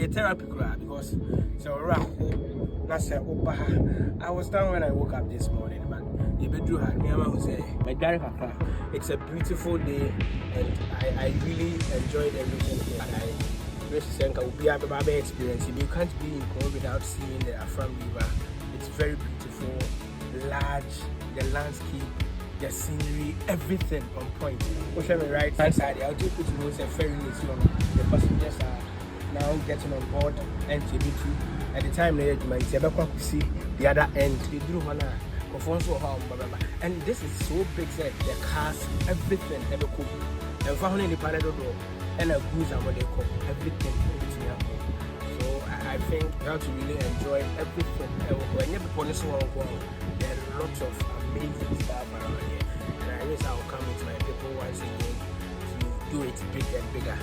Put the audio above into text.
a therapy crowd because so I was down when I woke up this morning, but the bedroom had me say it's a beautiful day and I really enjoyed everything here. I wish Senka would be a baby experience. You can't be in Congo without seeing the Afram River. It's very beautiful, large, the landscape, the scenery, everything on point. Push me right hand side, I'll just put you a ferry is on. The passengers are now getting on board and TB2. At the time they might see the other end. They drew one and this is so big that the cars, everything ever cool. And for only the parado and a goose and what they call everything. So I think you have to really enjoy everything. When you're police one, there are lots of amazing stuff around here. And I wish I will come with my people once again to do it bigger and bigger.